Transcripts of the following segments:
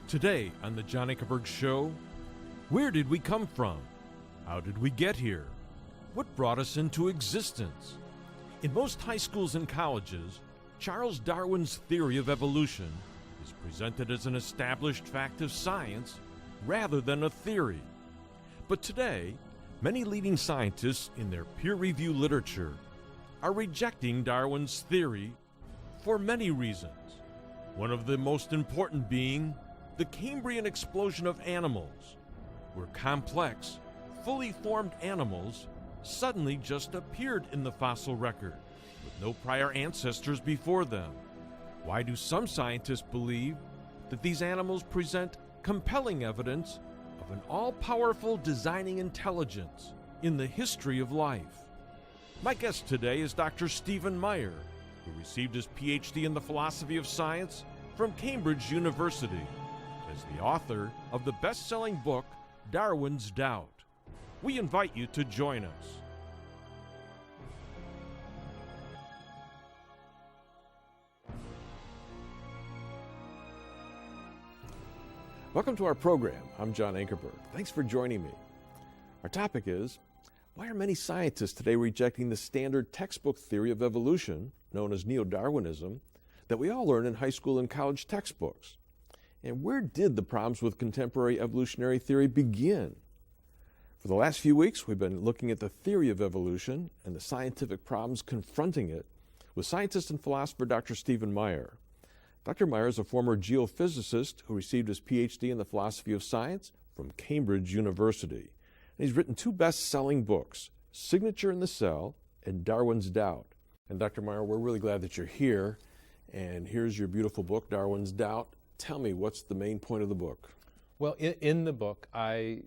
Today on the John Ankerberg Show, where did we come from? How did we get here? What brought us into existence? In most high schools and colleges, Charles Darwin's theory of evolution is presented as an established fact of science rather than a theory. But today, many leading scientists in their peer-reviewed literature are rejecting Darwin's theory for many reasons. One of the most important being the Kambriyen explosion of animals, where complex, fully formed animals suddenly just appeared in the fossil record with no prior ancestors before them. Why do some scientists believe that these animals present compelling evidence of an all-powerful designing intelligence in the history of life? My guest today is Dr. Stephen Meyer, who received his PhD in the philosophy of science from Cambridge University, as the author of the best-selling book, Darwin's Doubt. We invite you to join us. Welcome to our program. I'm John Ankerberg. Thanks for joining me. Our topic is, why are many scientists today rejecting the standard textbook theory of evolution, known as neo-Darwinism, that we all learn in high school and college textbooks? And where did the problems with contemporary evolutionary theory begin? For the last few weeks, we've been looking at the theory of evolution and the scientific problems confronting it with scientist and philosopher Dr. Stephen Meyer. Dr. Meyer is a former geophysicist who received his PhD in the philosophy of science from Cambridge University. And he's written two best-selling books, Signature in the Cell and Darwin's Doubt. And Dr. Meyer, we're really glad that you're here. And here's your beautiful book, Darwin's Doubt. Tell me, what's the main point of the book? Well, in the book, I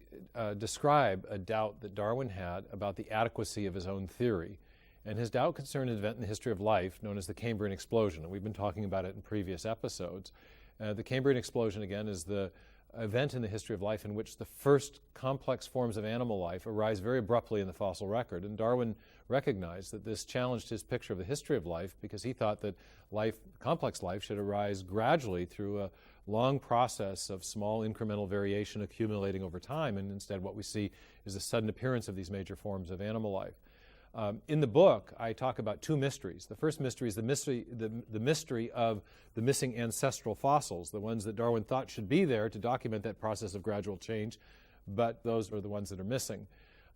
describe a doubt that Darwin had about the adequacy of his own theory. And his doubt concerned an event in the history of life known as the Kambriyen explosion. And we've been talking about it in previous episodes. The Kambriyen explosion, again, is the event in the history of life in which the first complex forms of animal life arise very abruptly in the fossil record. And Darwin recognized that this challenged his picture of the history of life because he thought that complex life should arise gradually through a long process of small incremental variation accumulating over time. And instead what we see is the sudden appearance of these major forms of animal life. In the book, I talk about two mysteries. The first mystery is the mystery of the missing ancestral fossils, the ones that Darwin thought should be there to document that process of gradual change, but those are the ones that are missing.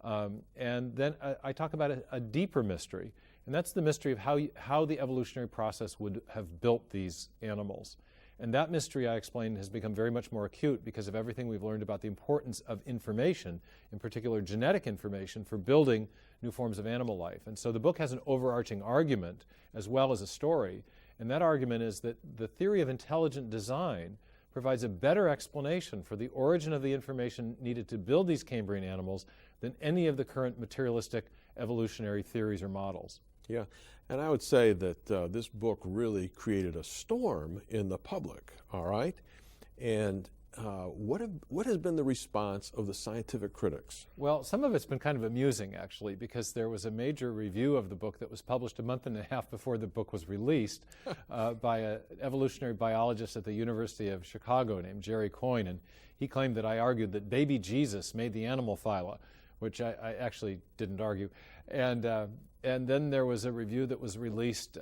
And then I talk about a deeper mystery, and that's the mystery of how the evolutionary process would have built these animals. And that mystery, I explain, has become very much more acute because of everything we've learned about the importance of information, in particular genetic information, for building new forms of animal life. And so the book has an overarching argument as well as a story. And that argument is that the theory of intelligent design provides a better explanation for the origin of the information needed to build these Kambriyen animals than any of the current materialistic evolutionary theories or models. Yeah, and I would say that this book really created a storm in the public, all right? And what has been the response of the scientific critics? Well, some of it's been kind of amusing, actually, because there was a major review of the book that was published a month and a half before the book was released by an evolutionary biologist at the University of Chicago named Jerry Coyne, and he claimed that I argued that baby Jesus made the animal phyla, which I actually didn't argue. And then there was a review that was released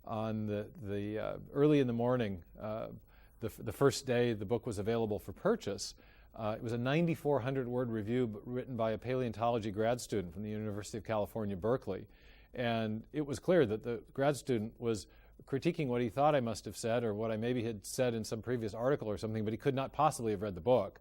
on the early in the morning, the first day the book was available for purchase. It was a 9,400-word review written by a paleontology grad student from the University of California, Berkeley. And it was clear that the grad student was critiquing what he thought I must have said or what I maybe had said in some previous article or something, but he could not possibly have read the book.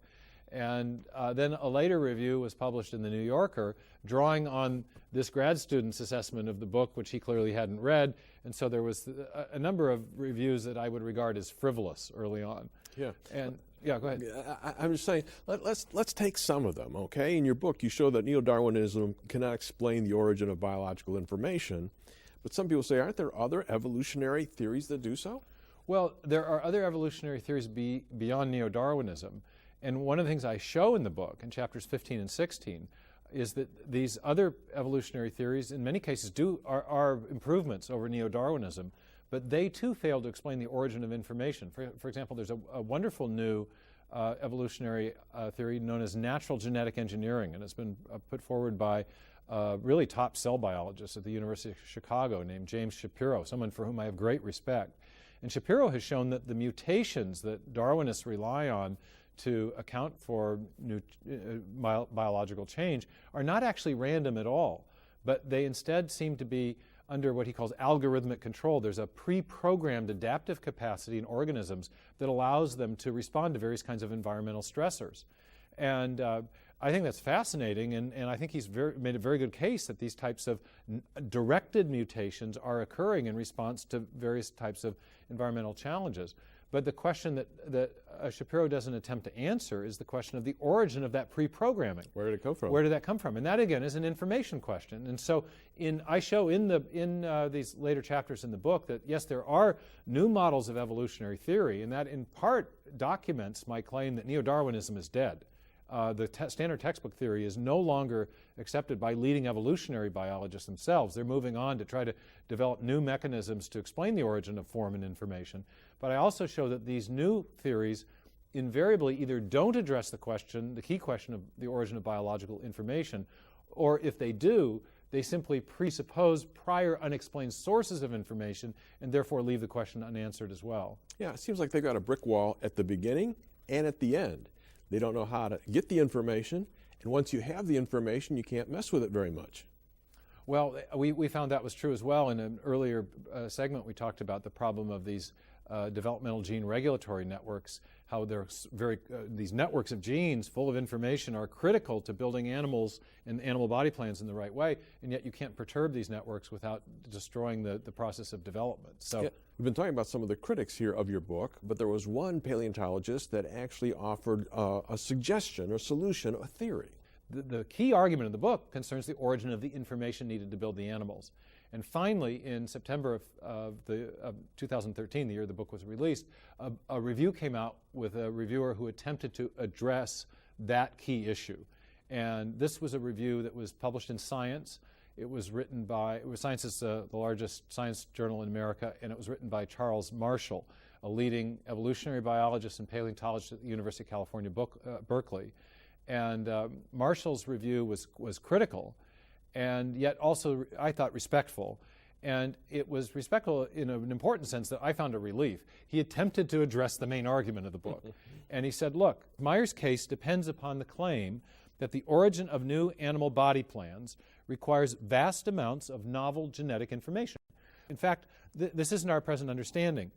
And then a later review was published in the New Yorker drawing on this grad student's assessment of the book, which he clearly hadn't read. And so there was a number of reviews that I would regard as frivolous early on. Yeah. And yeah, go ahead. I'm just saying, let's take some of them, okay? In your book, you show that neo-Darwinism cannot explain the origin of biological information. But some people say, aren't there other evolutionary theories that do so? Well, there are other evolutionary theories beyond neo-Darwinism. And one of the things I show in the book, in chapters 15 and 16, is that these other evolutionary theories, in many cases, are improvements over neo-Darwinism, but they too fail to explain the origin of information. For example, there's a wonderful new evolutionary theory known as natural genetic engineering, and it's been put forward by really top cell biologist at the University of Chicago named James Shapiro, someone for whom I have great respect. And Shapiro has shown that the mutations that Darwinists rely on to account for new biological change are not actually random at all, but they instead seem to be under what he calls algorithmic control. There's a pre-programmed adaptive capacity in organisms that allows them to respond to various kinds of environmental stressors. And I think that's fascinating, and I think he's made a very good case that these types of directed mutations are occurring in response to various types of environmental challenges. But the question that Shapiro doesn't attempt to answer is the question of the origin of that pre-programming. Where did it come from? Where did that come from? And that, again, is an information question. And so I show in these later chapters in the book that, yes, there are new models of evolutionary theory, and that in part documents my claim that neo-Darwinism is dead. The standard textbook theory is no longer accepted by leading evolutionary biologists themselves. They're moving on to try to develop new mechanisms to explain the origin of form and information. But I also show that these new theories invariably either don't address the key question of the origin of biological information, or if they do, they simply presuppose prior unexplained sources of information and therefore leave the question unanswered as well. Yeah, it seems like they've got a brick wall at the beginning and at the end. They don't know how to get the information, and once you have the information, you can't mess with it very much. Well, we found that was true as well. In an earlier segment, we talked about the problem of these developmental gene regulatory networks, how these networks of genes full of information are critical to building animals and animal body plans in the right way, and yet you can't perturb these networks without destroying the process of development. So, yeah, we've been talking about some of the critics here of your book, but there was one paleontologist that actually offered a suggestion or solution, a theory. The key argument of the book concerns the origin of the information needed to build the animals. And finally, in September of 2013, the year the book was released, a review came out with a reviewer who attempted to address that key issue. And this was a review that was published in Science. It was written by, Science is the largest science journal in America, and it was written by Charles Marshall, a leading evolutionary biologist and paleontologist at the University of California, Berkeley. And Marshall's review was critical, and yet also, I thought, respectful. And it was respectful in an important sense that I found a relief. He attempted to address the main argument of the book. And he said, look, Meyer's case depends upon the claim that the origin of new animal body plans requires vast amounts of novel genetic information. In fact, this isn't our present understanding.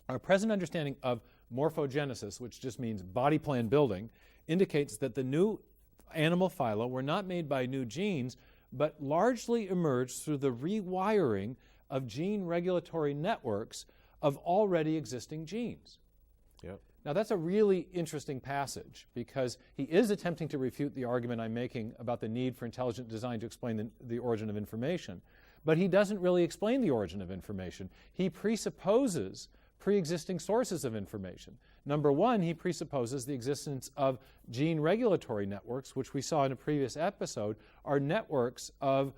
Our present understanding of morphogenesis, which just means body plan building, indicates that the new animal phyla were not made by new genes, but largely emerged through the rewiring of gene regulatory networks of already existing genes. Yep. Now that's a really interesting passage because he is attempting to refute the argument I'm making about the need for intelligent design to explain the origin of information, but he doesn't really explain the origin of information. He presupposes pre-existing sources of information. Number one, he presupposes the existence of gene regulatory networks, which we saw in a previous episode, are networks of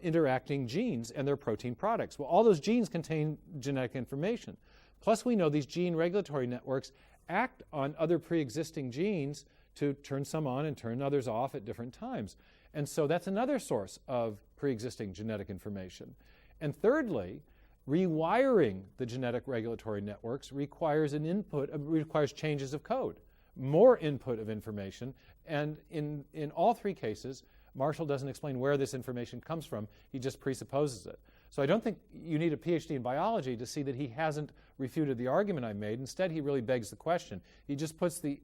interacting genes and their protein products. Well, all those genes contain genetic information. Plus, we know these gene regulatory networks act on other pre-existing genes to turn some on and turn others off at different times. And so that's another source of pre-existing genetic information. And thirdly, rewiring the genetic regulatory networks requires requires changes of code, more input of information, and in all three cases, Marshall doesn't explain where this information comes from, he just presupposes it. So I don't think you need a PhD in biology to see that he hasn't refuted the argument I made. Instead, he really begs the question. He just puts the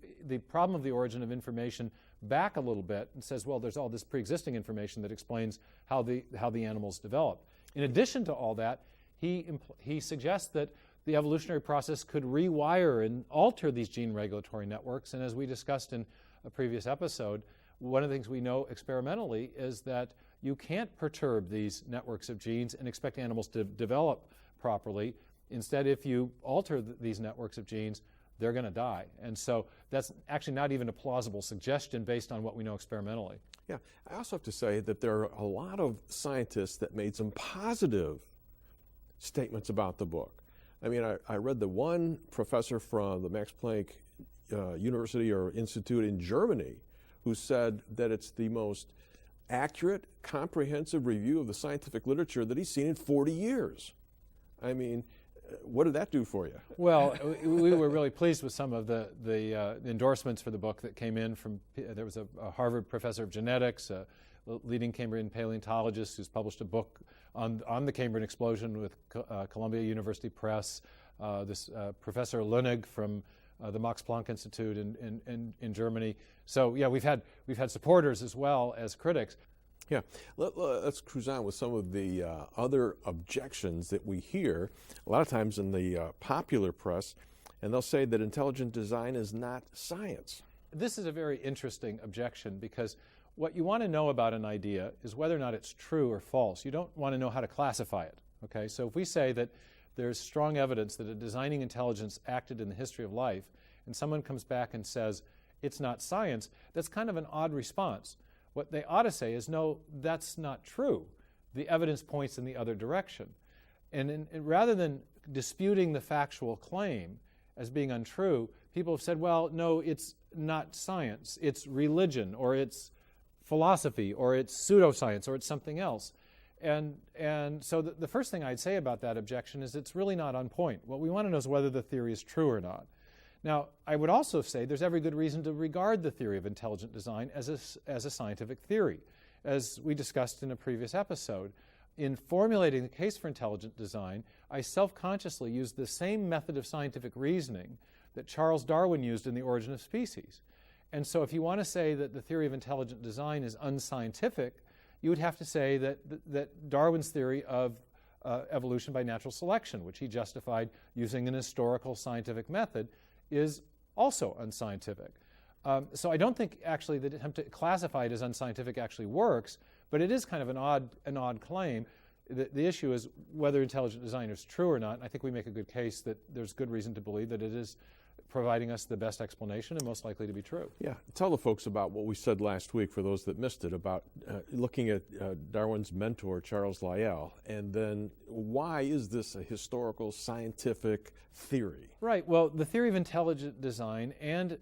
problem of the origin of information back a little bit and says, well, there's all this pre-existing information that explains how the animals developed. In addition to all that, he suggests that the evolutionary process could rewire and alter these gene regulatory networks. And as we discussed in a previous episode, one of the things we know experimentally is that you can't perturb these networks of genes and expect animals to develop properly. Instead, if you alter these networks of genes, they're going to die. And so that's actually not even a plausible suggestion based on what we know experimentally. Yeah, I also have to say that there are a lot of scientists that made some positive statements about the book. I mean, I read the one professor from the Max Planck University or Institute in Germany who said that it's the most accurate, comprehensive review of the scientific literature that he's seen in 40 years. I mean, what did that do for you? Well, we were really pleased with some of the endorsements for the book that came in from, there was a Harvard professor of genetics, a leading Kambriyen paleontologist who's published a book on the Kambriyen explosion with Columbia University Press, this Professor Lünig from the Max Planck Institute in Germany. So yeah, we've had supporters as well as critics. Yeah, let's cruise on with some of the other objections that we hear a lot of times in the popular press, and they'll say that intelligent design is not science. This is a very interesting objection because what you want to know about an idea is whether or not it's true or false. You don't want to know how to classify it, okay? So if we say that there's strong evidence that a designing intelligence acted in the history of life, and someone comes back and says it's not science, that's kind of an odd response. What they ought to say is, no, that's not true. The evidence points in the other direction. And rather than disputing the factual claim as being untrue, people have said, well, no, it's not science. It's religion, or it's philosophy, or it's pseudoscience, or it's something else. And so the first thing I'd say about that objection is it's really not on point. What we want to know is whether the theory is true or not. Now, I would also say there's every good reason to regard the theory of intelligent design as a scientific theory. As we discussed in a previous episode, in formulating the case for intelligent design, I self-consciously used the same method of scientific reasoning that Charles Darwin used in The Origin of Species. And so if you want to say that the theory of intelligent design is unscientific, you would have to say that Darwin's theory of evolution by natural selection, which he justified using an historical scientific method, is also unscientific. So I don't think actually the attempt to classify it as unscientific actually works, but it is kind of an odd claim. The issue is whether intelligent design is true or not. And I think we make a good case that there's good reason to believe that it is providing us the best explanation and most likely to be true. Yeah, tell the folks about what we said last week for those that missed it about looking at Darwin's mentor, Charles Lyell, and then why is this a historical scientific theory? Right, well, the theory of intelligent design and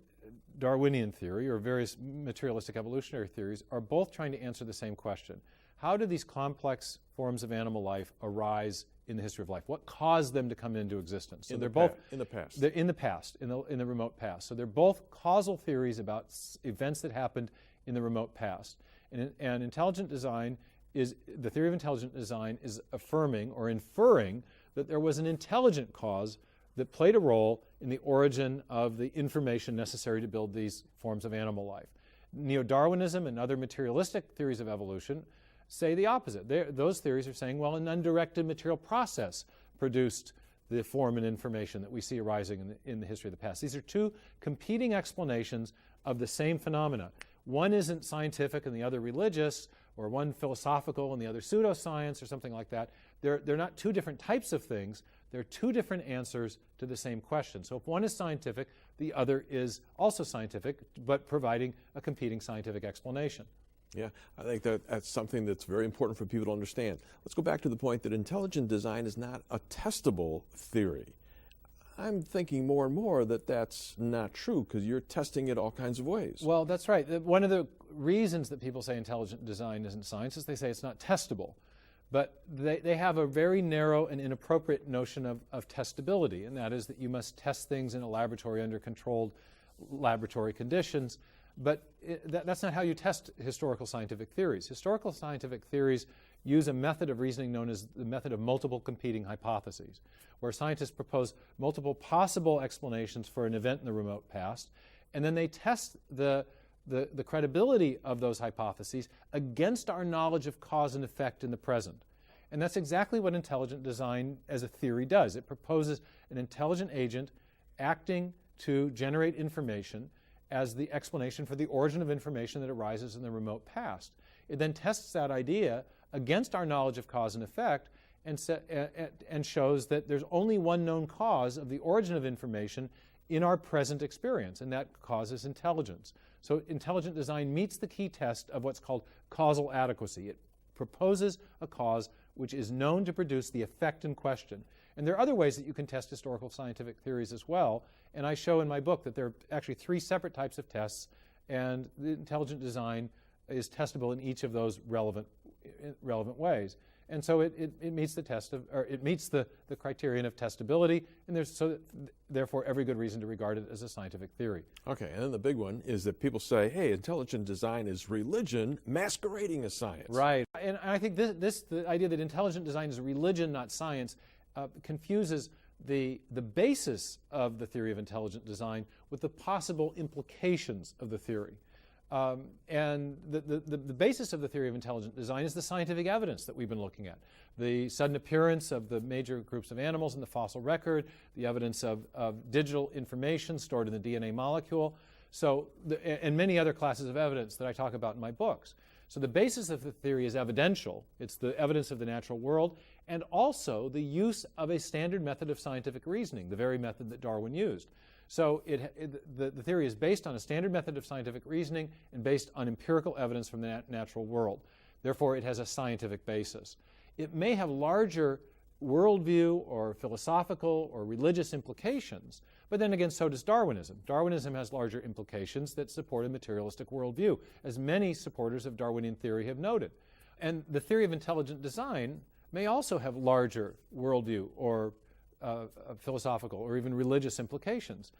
Darwinian theory, or various materialistic evolutionary theories, are both trying to answer the same question. How do these complex forms of animal life arise in the history of life? What caused them to come into existence? So they're both in the past. They're in the past, in the remote past. So they're both causal theories about events that happened in the remote past. And intelligent design is, the theory of intelligent design is affirming or inferring that there was an intelligent cause that played a role in the origin of the information necessary to build these forms of animal life. Neo-Darwinism and other materialistic theories of evolution say the opposite. Those theories are saying, well, an undirected material process produced the form and information that we see arising in the history of the past. These are two competing explanations of the same phenomena. One isn't scientific and the other religious, or one philosophical and the other pseudoscience, or something like that. They're not two different types of things. They're two different answers to the same question. So if one is scientific, the other is also scientific, but providing a competing scientific explanation. Yeah, I think that's something that's very important for people to understand. Let's go back to the point that intelligent design is not a testable theory. I'm thinking more and more that that's not true because you're testing it all kinds of ways. Well, that's right. One of the reasons that people say intelligent design isn't science is they say it's not testable. But they have a very narrow and inappropriate notion of testability, and that is that you must test things in a laboratory under controlled laboratory conditions. But that's not how you test historical scientific theories. Historical scientific theories use a method of reasoning known as the method of multiple competing hypotheses, where scientists propose multiple possible explanations for an event in the remote past, and then they test the credibility of those hypotheses against our knowledge of cause and effect in the present. And that's exactly what intelligent design as a theory does. It proposes an intelligent agent acting to generate information as the explanation for the origin of information that arises in the remote past. It then tests that idea against our knowledge of cause and effect and shows that there's only one known cause of the origin of information in our present experience, and that cause is intelligence. So intelligent design meets the key test of what's called causal adequacy. It proposes a cause which is known to produce the effect in question. And there are other ways that you can test historical scientific theories as well, and I show in my book that there are actually 3 separate types of tests, and the intelligent design is testable in each of those relevant ways. And so it meets the test of, or it meets the criterion of testability, and there's therefore every good reason to regard it as a scientific theory. Okay, and then the big one is that people say, hey, intelligent design is religion masquerading as science. Right, and I think the idea that intelligent design is religion, not science, confuses the basis of the theory of intelligent design with the possible implications of the theory. And the basis of the theory of intelligent design is the scientific evidence that we've been looking at. The sudden appearance of the major groups of animals in the fossil record, the evidence of digital information stored in the DNA molecule, and many other classes of evidence that I talk about in my books. So the basis of the theory is evidential. It's the evidence of the natural world, and also the use of a standard method of scientific reasoning, the very method that Darwin used. So the theory is based on a standard method of scientific reasoning and based on empirical evidence from the natural world. Therefore, it has a scientific basis. It may have larger worldview or philosophical or religious implications, but then again, so does Darwinism. Darwinism has larger implications that support a materialistic worldview, as many supporters of Darwinian theory have noted. And the theory of intelligent design may also have larger worldview or philosophical or even religious implications.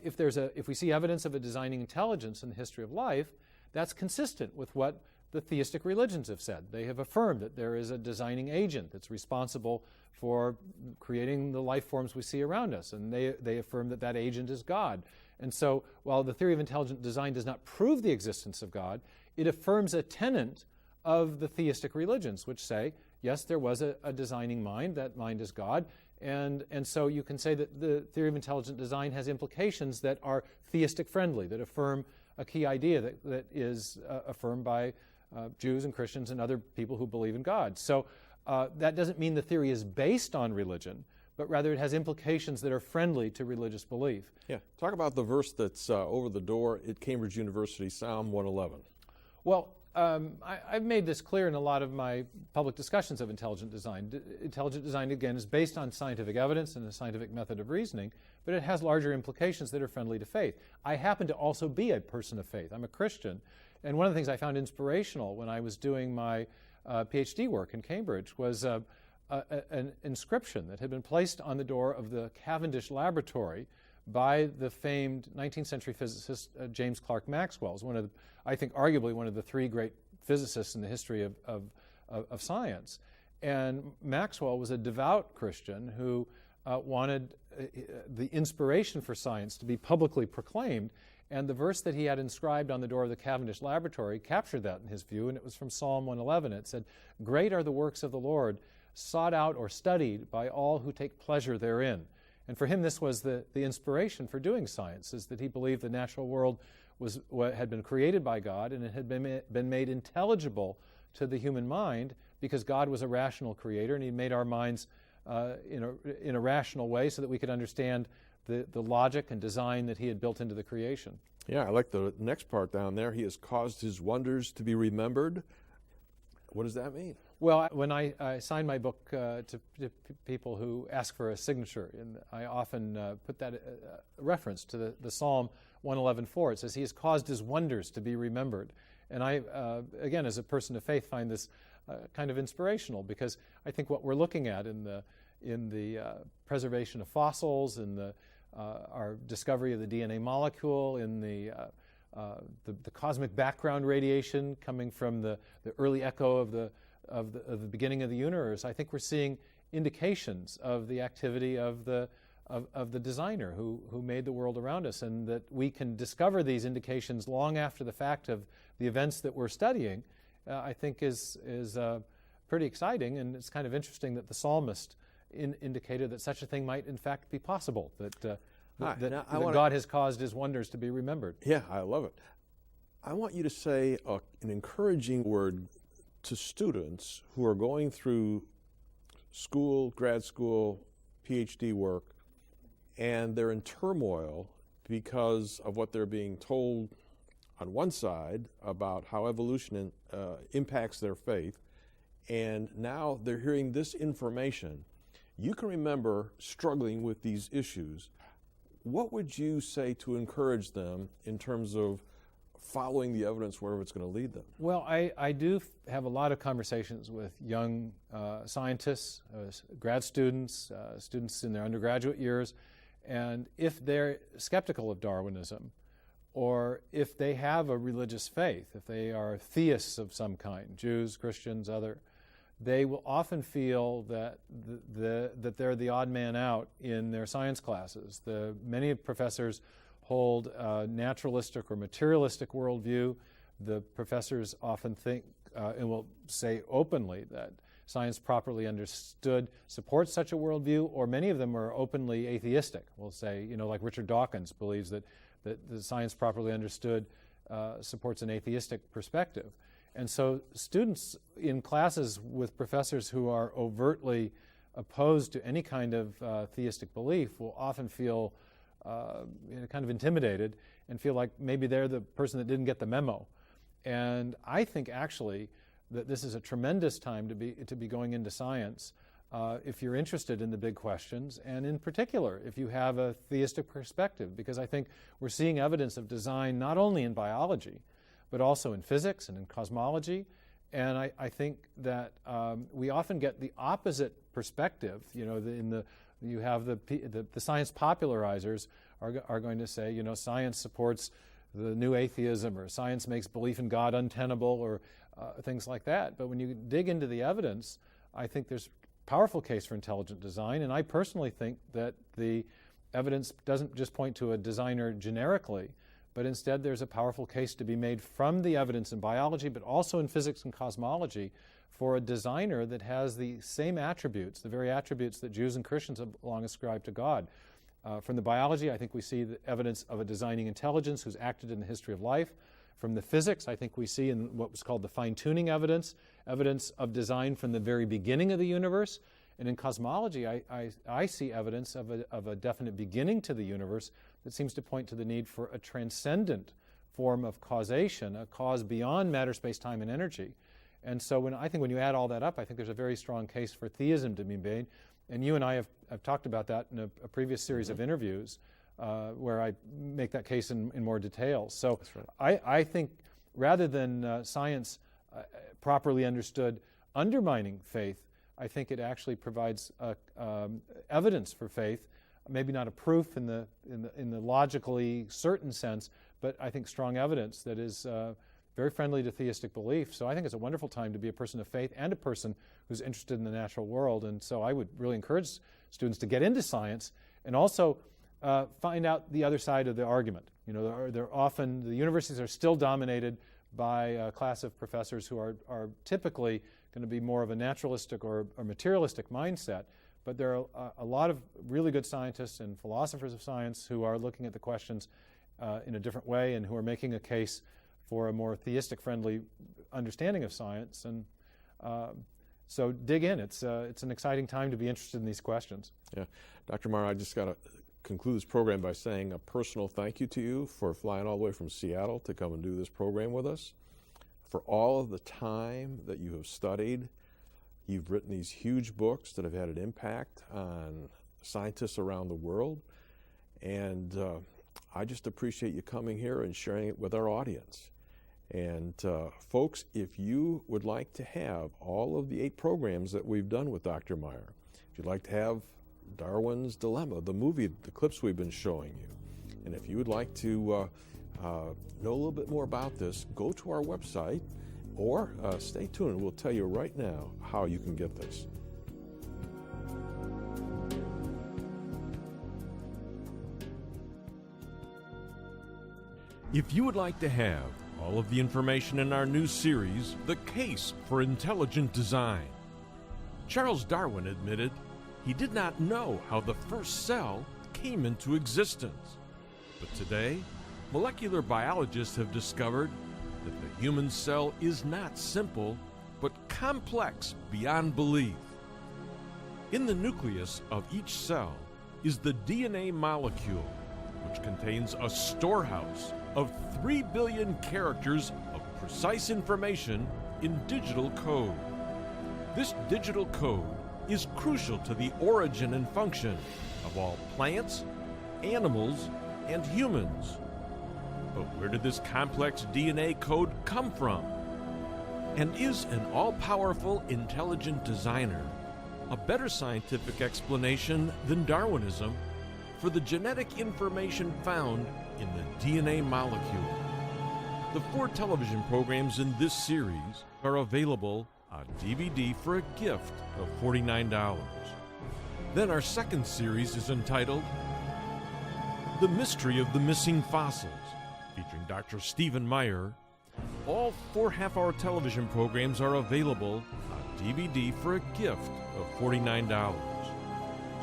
If we see evidence of a designing intelligence in the history of life, that's consistent with what the theistic religions have said. They have affirmed that there is a designing agent that's responsible for creating the life forms we see around us, and they affirm that that agent is God. And so while the theory of intelligent design does not prove the existence of God, it affirms a tenet of the theistic religions, which say, yes, there was a designing mind, that mind is God, and so you can say that the theory of intelligent design has implications that are theistic friendly, that affirm a key idea that is affirmed by Jews and Christians and other people who believe in God. So that doesn't mean the theory is based on religion, but rather it has implications that are friendly to religious belief. Yeah, talk about the verse that's over the door at Cambridge University, Psalm 111. Well, I've made this clear in a lot of my public discussions of intelligent design. Intelligent design, again, is based on scientific evidence and a scientific method of reasoning, but it has larger implications that are friendly to faith. I happen to also be a person of faith. I'm a Christian, and one of the things I found inspirational when I was doing my PhD work in Cambridge was an inscription that had been placed on the door of the Cavendish Laboratory by the famed 19th century physicist James Clerk Maxwell. Is I think arguably one of the 3 great physicists in the history of science. And Maxwell was a devout Christian who wanted the inspiration for science to be publicly proclaimed, and the verse that he had inscribed on the door of the Cavendish Laboratory captured that in his view, and it was from Psalm 111. It said, "Great are the works of the Lord, sought out or studied by all who take pleasure therein." And for him, this was the inspiration for doing science, is that he believed the natural world had been created by God, and it had been made intelligible to the human mind because God was a rational creator, and he made our minds in a rational way so that we could understand the logic and design that he had built into the creation. Yeah, I like the next part down there. He has caused his wonders to be remembered. What does that mean? Well, when I sign my book to people who ask for a signature, and I often put that reference to the Psalm 111:4. It says, "He has caused his wonders to be remembered." And I, again, as a person of faith, find this kind of inspirational, because I think what we're looking at in the preservation of fossils, in our discovery of the DNA molecule, in the cosmic background radiation coming from the early echo of the beginning of the universe, I think we're seeing indications of the activity of the designer who made the world around us, and that we can discover these indications long after the fact of the events that we're studying, I think is pretty exciting. And it's kind of interesting that the psalmist indicated that such a thing might in fact be possible, that God has caused his wonders to be remembered. Yeah, I love it. I want you to say an encouraging word to students who are going through school, grad school, PhD work, and they're in turmoil because of what they're being told on one side about how evolution impacts their faith, and now they're hearing this information. You can remember struggling with these issues. What would you say to encourage them in terms of following the evidence wherever it's going to lead them? Well, I do have a lot of conversations with young scientists, grad students, students in their undergraduate years, and if they're skeptical of Darwinism, or if they have a religious faith, if they are theists of some kind, Jews, Christians, other, they will often feel that that they're the odd man out in their science classes. Many professors hold a naturalistic or materialistic worldview. The professors often think and will say openly that science properly understood supports such a worldview, or many of them are openly atheistic. We'll say, like Richard Dawkins believes that the science properly understood supports an atheistic perspective. And so students in classes with professors who are overtly opposed to any kind of theistic belief will often feel kind of intimidated and feel like maybe they're the person that didn't get the memo. And I think actually that this is a tremendous time to be going into science if you're interested in the big questions, and in particular if you have a theistic perspective, because I think we're seeing evidence of design not only in biology but also in physics and in cosmology. And I think that we often get the opposite perspective. You have the science popularizers are going to say, science supports the new atheism, or science makes belief in God untenable, or things like that. But when you dig into the evidence, I think there's a powerful case for intelligent design. And I personally think that the evidence doesn't just point to a designer generically, but instead there's a powerful case to be made from the evidence in biology, but also in physics and cosmology, for a designer that has the same attributes, the very attributes that Jews and Christians have long ascribed to God. From the biology, I think we see the evidence of a designing intelligence who's acted in the history of life. From the physics, I think we see in what was called the fine-tuning evidence of design from the very beginning of the universe. And in cosmology, I see evidence of a definite beginning to the universe that seems to point to the need for a transcendent form of causation, a cause beyond matter, space, time, and energy. And so when you add all that up, I think there's a very strong case for theism to be made. And you and I have talked about that in a previous series of interviews where I make that case in more detail. So right. I think rather than science properly understood undermining faith, I think it actually provides evidence for faith, maybe not a proof in the logically certain sense, but I think strong evidence that is very friendly to theistic belief. So I think it's a wonderful time to be a person of faith and a person who's interested in the natural world. And so I would really encourage students to get into science and also find out the other side of the argument. They're often, the universities are still dominated by a class of professors who are typically going to be more of a naturalistic or materialistic mindset. But there are a lot of really good scientists and philosophers of science who are looking at the questions in a different way and who are making a case for a more theistic-friendly understanding of science. And so dig in. It's an exciting time to be interested in these questions. Yeah. Dr. Meyer, I just got to conclude this program by saying a personal thank you to you for flying all the way from Seattle to come and do this program with us, for all of the time that you have studied. You've written these huge books that have had an impact on scientists around the world, and I just appreciate you coming here and sharing it with our audience. And folks, if you would like to have all of the 8 programs that we've done with Dr. Meyer, if you'd like to have Darwin's Dilemma, the movie, the clips we've been showing you, and if you would like to know a little bit more about this, go to our website or stay tuned. We'll tell you right now how you can get this. If you would like to have all of the information in our new series, The Case for Intelligent Design, Charles Darwin admitted he did not know how the first cell came into existence. But today, molecular biologists have discovered that the human cell is not simple, but complex beyond belief. In the nucleus of each cell is the DNA molecule, which contains a storehouse of 3 billion characters of precise information in digital code. This digital code is crucial to the origin and function of all plants, animals, and humans. But where did this complex DNA code come from? And is an all-powerful, intelligent designer a better scientific explanation than Darwinism for the genetic information found in the DNA molecule? The 4 television programs in this series are available on DVD for a gift of $49. Then our second series is entitled The Mystery of the Missing Fossils, featuring Dr. Stephen Meyer. All 4 half-hour television programs are available on DVD for a gift of $49.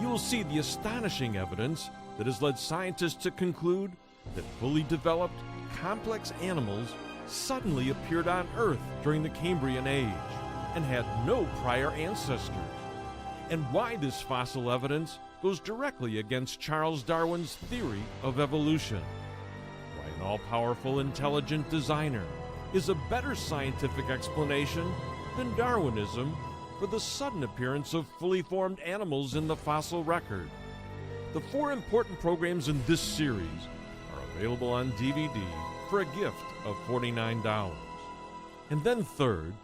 You will see the astonishing evidence that has led scientists to conclude that fully developed, complex animals suddenly appeared on Earth during the Kambriyen age and had no prior ancestors, and why this fossil evidence goes directly against Charles Darwin's theory of evolution. Why an all-powerful, intelligent designer is a better scientific explanation than Darwinism for the sudden appearance of fully formed animals in the fossil record. The 4 important programs in this series are available on DVD for a gift of $49. And then third,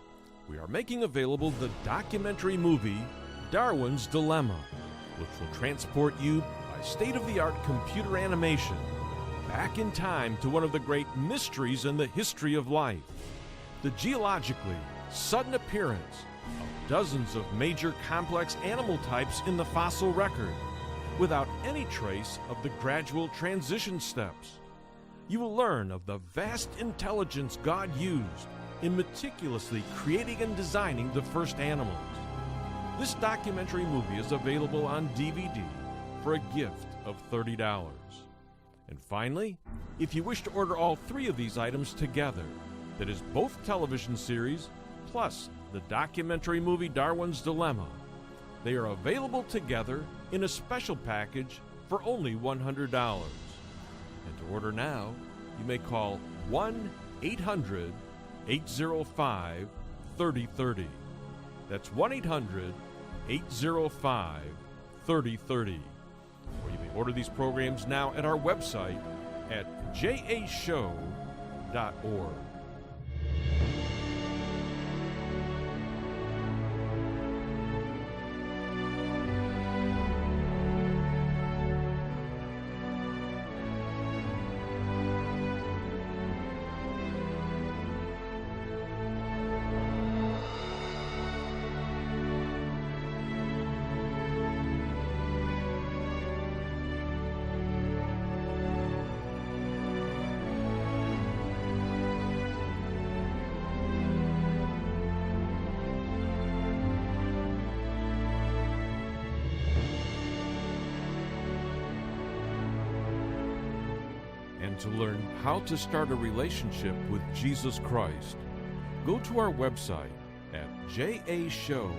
we are making available the documentary movie Darwin's Dilemma, which will transport you by state-of-the-art computer animation back in time to one of the great mysteries in the history of life, the geologically sudden appearance of dozens of major complex animal types in the fossil record without any trace of the gradual transition steps. You will learn of the vast intelligence God used in meticulously creating and designing the first animals. This documentary movie is available on DVD for a gift of $30. And finally, if you wish to order all 3 of these items together, that is both television series plus the documentary movie Darwin's Dilemma, they are available together in a special package for only $100. And to order now, you may call 1-800-805-3030. That's 1-800-805-3030. Or you may order these programs now at our website at jashow.org. And to learn how to start a relationship with Jesus Christ, go to our website at jashow.org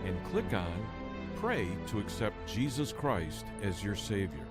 and click on Pray to accept Jesus Christ as your Savior.